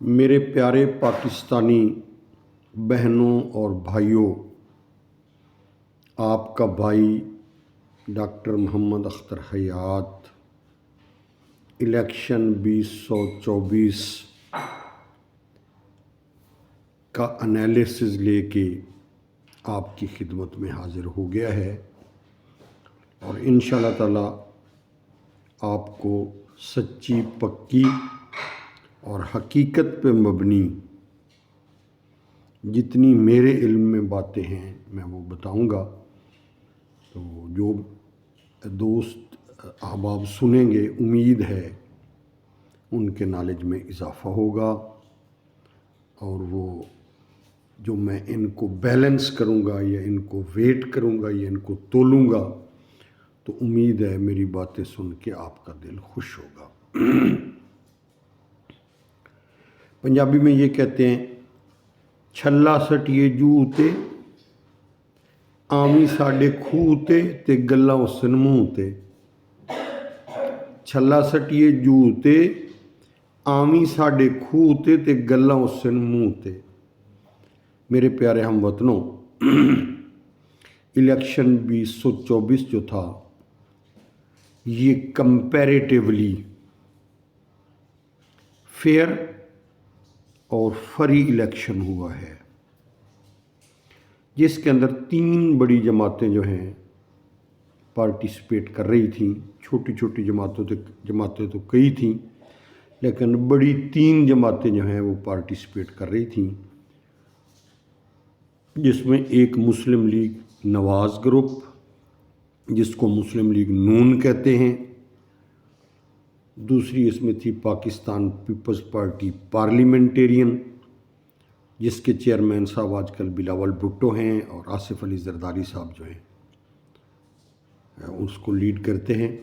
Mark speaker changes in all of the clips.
Speaker 1: میرے پیارے پاکستانی بہنوں اور بھائیوں، آپ کا بھائی ڈاکٹر محمد اختر حیات الیکشن 2024 کا انالیسز لے کے آپ کی خدمت میں حاضر ہو گیا ہے، اور انشاءاللہ تعالی آپ کو سچی پکی اور حقیقت پہ مبنی جتنی میرے علم میں باتیں ہیں میں وہ بتاؤں گا۔ تو جو دوست احباب سنیں گے، امید ہے ان کے نالج میں اضافہ ہوگا، اور وہ جو میں ان کو بیلنس کروں گا یا ان کو ویٹ کروں گا یا ان کو تولوں گا، تو امید ہے میری باتیں سن کے آپ کا دل خوش ہوگا۔ پنجابی میں یہ کہتے ہیں، چھلا سٹیے جو تے آویں ساڈے کھوہ تے گلاں اسن منہ تے۔ چھلا سٹیے جو تے آویں ساڈے کھوہ تے گلاں اسن منہ تے۔ میرے پیارے ہم وطنوں، الیکشن 2024 جو تھا، یہ کمپیریٹیولی فیئر اور فری الیکشن ہوا ہے، جس کے اندر 3 بڑی جماعتیں جو ہیں پارٹیسپیٹ کر رہی تھیں۔ چھوٹی چھوٹی جماعتیں تو کئی تھیں، لیکن بڑی 3 جماعتیں جو ہیں وہ پارٹیسپیٹ کر رہی تھیں، جس میں ایک مسلم لیگ نواز گروپ، جس کو مسلم لیگ نون کہتے ہیں، دوسری اس میں تھی پاکستان پیپلز پارٹی پارلیمنٹیرین، جس کے چیئرمین صاحب آج کل بلاول بھٹو ہیں، اور آصف علی زرداری صاحب جو ہیں اس کو لیڈ کرتے ہیں،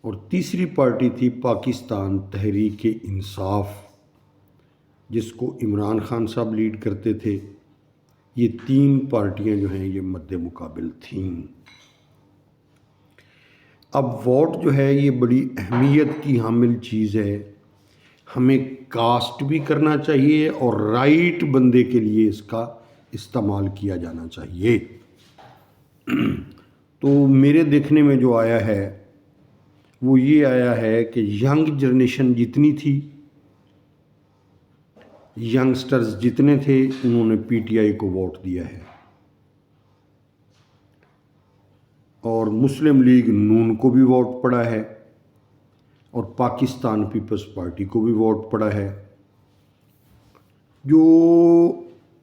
Speaker 1: اور تیسری پارٹی تھی پاکستان تحریک انصاف، جس کو عمران خان صاحب لیڈ کرتے تھے۔ یہ 3 پارٹیاں جو ہیں یہ مد مقابل تھیں۔ اب ووٹ جو ہے یہ بڑی اہمیت کی حامل چیز ہے، ہمیں کاسٹ بھی کرنا چاہیے اور رائٹ بندے کے لیے اس کا استعمال کیا جانا چاہیے۔ تو میرے دیکھنے میں جو آیا ہے وہ یہ آیا ہے کہ ینگ جنریشن جتنی تھی، ینگسٹرز جتنے تھے، انہوں نے پی ٹی آئی کو ووٹ دیا ہے، اور مسلم لیگ نون کو بھی ووٹ پڑا ہے، اور پاکستان پیپلز پارٹی کو بھی ووٹ پڑا ہے۔ جو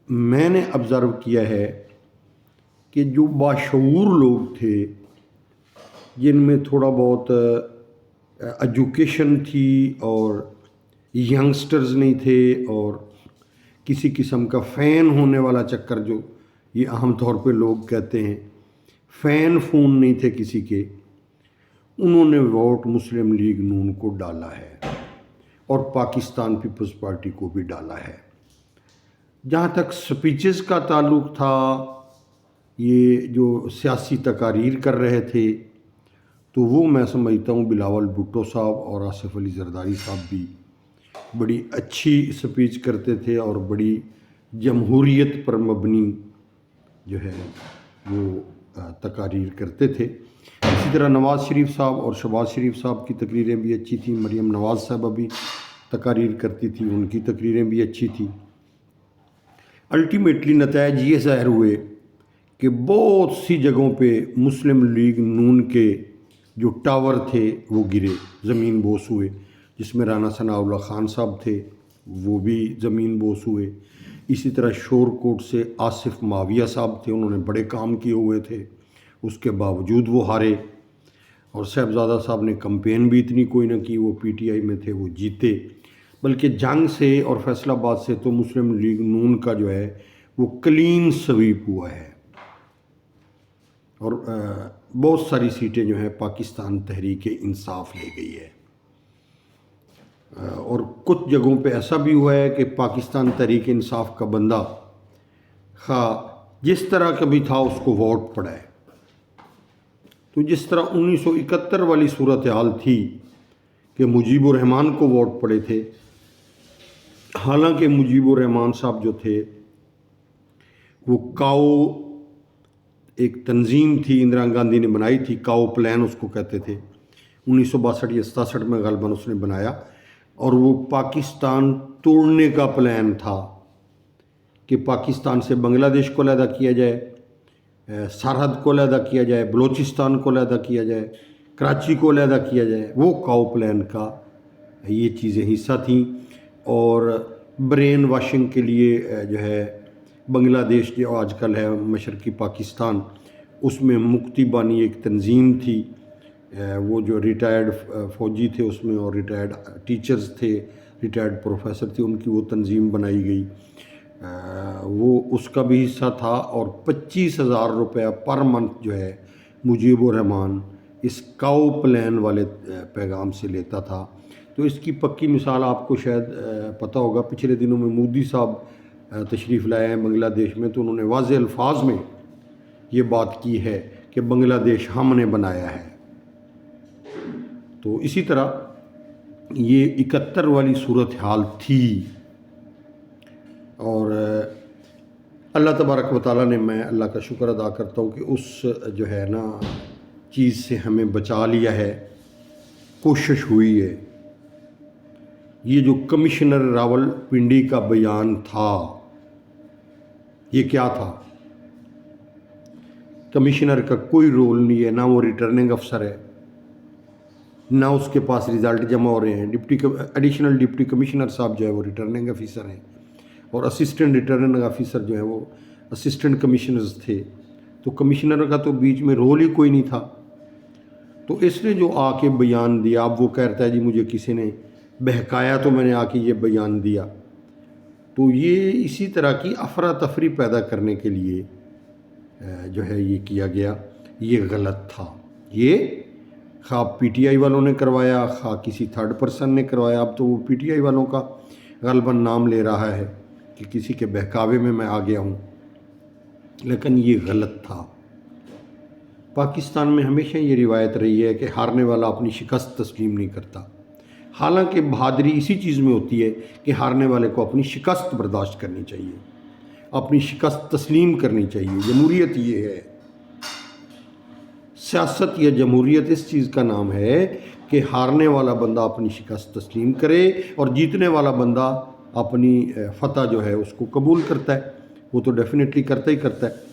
Speaker 1: میں نے آبزرو کیا ہے کہ جو باشعور لوگ تھے، جن میں تھوڑا بہت ایجوکیشن تھی اور ینگسٹرز نہیں تھے، اور کسی قسم کا فین ہونے والا چکر جو یہ عام طور پہ لوگ کہتے ہیں، فین فون نہیں تھے کسی کے، انہوں نے ووٹ مسلم لیگ نون کو ڈالا ہے، اور پاکستان پیپلز پارٹی کو بھی ڈالا ہے۔ جہاں تک سپیچز کا تعلق تھا، یہ جو سیاسی تقاریر کر رہے تھے، تو وہ میں سمجھتا ہوں بلاول بھٹو صاحب اور آصف علی زرداری صاحب بھی بڑی اچھی سپیچ کرتے تھے، اور بڑی جمہوریت پر مبنی جو ہے وہ تقاریر کرتے تھے۔ اسی طرح نواز شریف صاحب اور شہباز شریف صاحب کی تقریریں بھی اچھی تھیں، مریم نواز صاحبہ بھی تقاریر کرتی تھی، ان کی تقریریں بھی اچھی تھیں۔ الٹیمیٹلی نتائج یہ ظاہر ہوئے کہ بہت سی جگہوں پہ مسلم لیگ نون کے جو ٹاور تھے وہ گرے، زمین بوس ہوئے، جس میں رانا ثناء اللہ خان صاحب تھے، وہ بھی زمین بوس ہوئے۔ اسی طرح شور کوٹ سے آصف معاویہ صاحب تھے، انہوں نے بڑے کام کیے ہوئے تھے، اس کے باوجود وہ ہارے، اور صاحبزادہ صاحب نے کمپین بھی اتنی کوئی نہ کی، وہ پی ٹی آئی میں تھے، وہ جیتے۔ بلکہ جنگ سے اور فیصل آباد سے تو مسلم لیگ نون کا جو ہے وہ کلین سویپ ہوا ہے، اور بہت ساری سیٹیں جو ہیں پاکستان تحریک انصاف لے گئی ہے، اور کچھ جگہوں پہ ایسا بھی ہوا ہے کہ پاکستان تحریک انصاف کا بندہ خواہ جس طرح کا بھی تھا اس کو ووٹ پڑا ہے۔ تو جس طرح 1971 والی صورتحال تھی کہ مجیب الرحمان کو ووٹ پڑے تھے، حالانکہ مجیب الرحمان صاحب جو تھے وہ کاؤ ایک تنظیم تھی اندرا گاندھی نے بنائی تھی، کاؤ پلان اس کو کہتے تھے، 1962 یا 67 میں غالباً اس نے بنایا، اور وہ پاکستان توڑنے کا پلان تھا کہ پاکستان سے بنگلہ دیش کو علیحدہ کیا جائے، سرحد کو علیحدہ کیا جائے، بلوچستان کو علیحدہ کیا جائے، کراچی کو علیحدہ کیا جائے۔ وہ کاؤ پلان کا یہ چیزیں حصہ تھیں، اور برین واشنگ کے لیے جو ہے بنگلہ دیش جو آج کل ہے مشرقی پاکستان، اس میں مکتی بانی ایک تنظیم تھی، وہ جو ریٹائرڈ فوجی تھے اس میں، اور ریٹائرڈ ٹیچرز تھے، ریٹائرڈ پروفیسر تھے، ان کی وہ تنظیم بنائی گئی، وہ اس کا بھی حصہ تھا، اور 25,000 روپیہ پر منتھ جو ہے مجیب الرحمان اس کاؤ پلان والے پیغام سے لیتا تھا۔ تو اس کی پکی مثال آپ کو شاید پتہ ہوگا، پچھلے دنوں میں مودی صاحب تشریف لائے ہیں بنگلہ دیش میں، تو انہوں نے واضح الفاظ میں یہ بات کی ہے کہ بنگلہ دیش ہم نے بنایا ہے۔ تو اسی طرح یہ 71 والی صورتحال تھی، اور اللہ تبارک و تعالیٰ نے، میں اللہ کا شکر ادا کرتا ہوں کہ اس جو ہے نا چیز سے ہمیں بچا لیا ہے، کوشش ہوئی ہے۔ یہ جو کمشنر راول پنڈی کا بیان تھا، یہ کیا تھا؟ کمشنر کا کوئی رول نہیں ہے، نہ وہ ریٹرننگ افسر ہے، نہ اس کے پاس رزلٹ جمع ہو رہے ہیں۔ ایڈیشنل ڈپٹی کمشنر صاحب جو ہے وہ ریٹرننگ افیسر ہیں، اور اسسٹنٹ ریٹرننگ افیسر جو ہیں وہ اسسٹنٹ کمشنرز تھے، تو کمشنر کا تو بیچ میں رول ہی کوئی نہیں تھا۔ تو اس نے جو آ کے بیان دیا، اب وہ کہتا ہے جی مجھے کسی نے بہکایا تو میں نے آ کے یہ بیان دیا، تو یہ اسی طرح کی افراتفری پیدا کرنے کے لیے جو ہے یہ کیا گیا، یہ غلط تھا۔ یہ خواہ پی ٹی آئی والوں نے کروایا، خواہ کسی تھرڈ پرسن نے کروایا، اب تو وہ پی ٹی آئی والوں کا غالباً نام لے رہا ہے کہ کسی کے بہکاوے میں آ گیا ہوں، لیکن یہ غلط تھا۔ پاکستان میں ہمیشہ یہ روایت رہی ہے کہ ہارنے والا اپنی شکست تسلیم نہیں کرتا، حالانکہ بہادری اسی چیز میں ہوتی ہے کہ ہارنے والے کو اپنی شکست برداشت کرنی چاہیے، اپنی شکست تسلیم کرنی چاہیے۔ جمہوریت یہ ہے، سیاست یا جمہوریت اس چیز کا نام ہے کہ ہارنے والا بندہ اپنی شکست تسلیم کرے، اور جیتنے والا بندہ اپنی فتح جو ہے اس کو قبول کرتا ہے، وہ تو ڈیفینیٹلی کرتا ہی کرتا ہے۔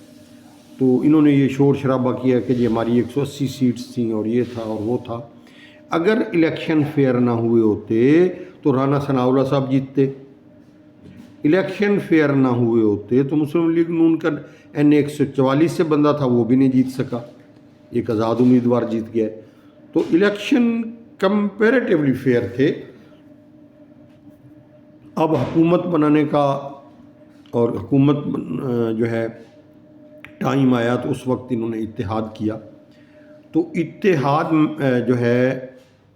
Speaker 1: تو انہوں نے یہ شور شرابہ کیا کہ جی ہماری 180 سیٹس تھیں، اور یہ تھا اور وہ تھا۔ اگر الیکشن فیئر نہ ہوئے ہوتے تو رانا ثناء اللہ صاحب جیتتے، الیکشن فیئر نہ ہوئے ہوتے تو مسلم لیگ نون کا این 144 سے بندہ تھا وہ بھی نہیں جیت سکا، ایک آزاد امیدوار جیت گیا۔ تو الیکشن کمپیریٹیولی فیئر تھے۔ اب حکومت بنانے کا اور حکومت جو ہے ٹائم آیا تو اس وقت انہوں نے اتحاد کیا، تو اتحاد جو ہے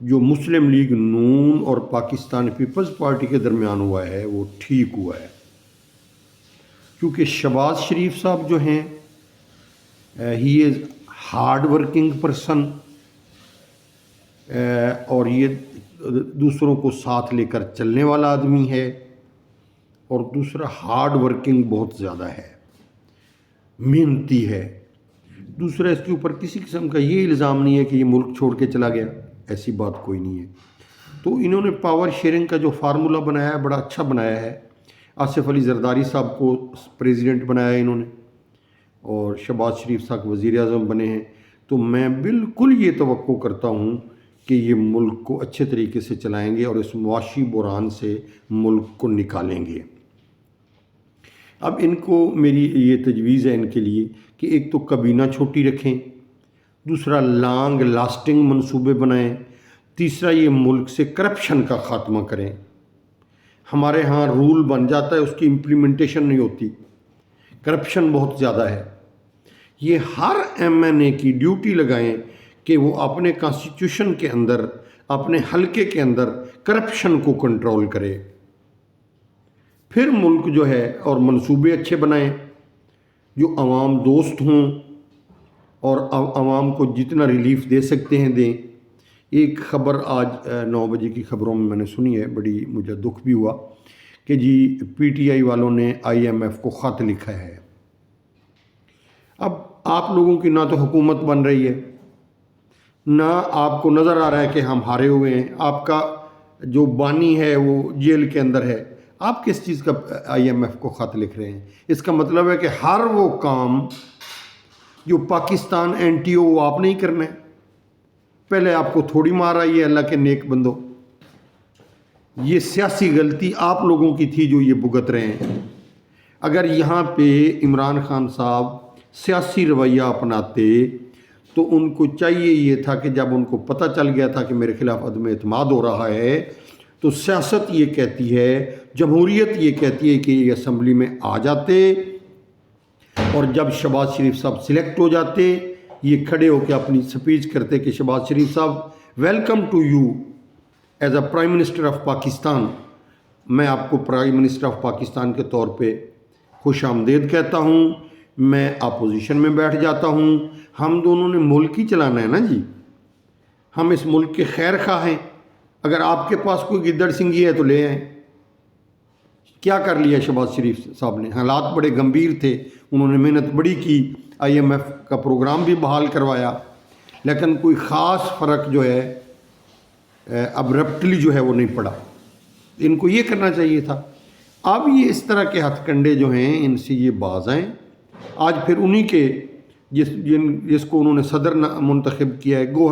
Speaker 1: جو مسلم لیگ نون اور پاکستان پیپلز پارٹی کے درمیان ہوا ہے وہ ٹھیک ہوا ہے، کیونکہ شہباز شریف صاحب جو ہیں ہی از ہارڈ ورکنگ پرسن، اور یہ دوسروں کو ساتھ لے کر چلنے والا آدمی ہے، اور دوسرا ہارڈ ورکنگ بہت زیادہ ہے، محنتی ہے۔ دوسرا اس کے اوپر کسی قسم کا یہ الزام نہیں ہے کہ یہ ملک چھوڑ کے چلا گیا، ایسی بات کوئی نہیں ہے۔ تو انہوں نے پاور شیئرنگ کا جو فارمولہ بنایا ہے بڑا اچھا بنایا ہے۔ آصف علی زرداری صاحب کو پریزیڈنٹ بنایا انہوں نے، اور شہباز شریف صاحب وزیر اعظم بنے ہیں، تو میں بالکل یہ توقع کرتا ہوں کہ یہ ملک کو اچھے طریقے سے چلائیں گے اور اس معاشی بحران سے ملک کو نکالیں گے۔ اب ان کو میری یہ تجویز ہے ان کے لیے کہ ایک تو کابینہ چھوٹی رکھیں، دوسرا لانگ لاسٹنگ منصوبے بنائیں، تیسرا یہ ملک سے کرپشن کا خاتمہ کریں۔ ہمارے ہاں رول بن جاتا ہے، اس کی امپلیمنٹیشن نہیں ہوتی، کرپشن بہت زیادہ ہے۔ یہ ہر ایم این اے کی ڈیوٹی لگائیں کہ وہ اپنے کانسٹیٹیوشن کے اندر، اپنے حلقے کے اندر کرپشن کو کنٹرول کرے، پھر ملک جو ہے اور منصوبے اچھے بنائیں جو عوام دوست ہوں اور عوام کو جتنا ریلیف دے سکتے ہیں دیں۔ ایک خبر آج 9 بجے کی خبروں میں نے سنی ہے، بڑی مجھے دکھ بھی ہوا کہ جی PTI والوں نے IMF کو خط لکھا ہے۔ اب آپ لوگوں کی نہ تو حکومت بن رہی ہے، نہ آپ کو نظر آ رہا ہے کہ ہم ہارے ہوئے ہیں، آپ کا جو بانی ہے وہ جیل کے اندر ہے، آپ کس چیز کا IMF کو خط لکھ رہے ہیں؟ اس کا مطلب ہے کہ ہر وہ کام جو پاکستان اینٹی ہو وہ آپ نہیں کرنا ہے۔ پہلے آپ کو تھوڑی مار آئی ہے اللہ کے نیک بندو، یہ سیاسی غلطی آپ لوگوں کی تھی جو یہ بھگت رہے ہیں۔ اگر یہاں پہ عمران خان صاحب سیاسی رویہ اپناتے تو ان کو چاہیے یہ تھا کہ جب ان کو پتہ چل گیا تھا کہ میرے خلاف عدم اعتماد ہو رہا ہے تو سیاست یہ کہتی ہے، جمہوریت یہ کہتی ہے کہ یہ اسمبلی میں آ جاتے، اور جب شہباز شریف صاحب سلیکٹ ہو جاتے یہ کھڑے ہو کے اپنی سپیچ کرتے کہ شہباز شریف صاحب welcome to you as a prime minister of Pakistan, میں آپ کو پرائم منسٹر آف پاکستان کے طور پہ خوش آمدید کہتا ہوں، میں اپوزیشن میں بیٹھ جاتا ہوں، ہم دونوں نے ملک ہی چلانا ہے نا جی، ہم اس ملک کے خیر خواہ ہیں، اگر آپ کے پاس کوئی گدڑ سنگھی ہے تو لے آئیں۔ کیا کر لیا شہباز شریف صاحب نے؟ حالات بڑے گمبھیر تھے، انہوں نے محنت بڑی کی، IMF کا پروگرام بھی بحال کروایا، لیکن کوئی خاص فرق جو ہے ابرپٹلی جو ہے وہ نہیں پڑا۔ ان کو یہ کرنا چاہیے تھا۔ اب یہ اس طرح کے ہتھ کنڈے جو ہیں ان سے یہ باز آئیں۔ آج پھر انہی کے جس کو انہوں نے صدر منتخب کیا ہے، گوہر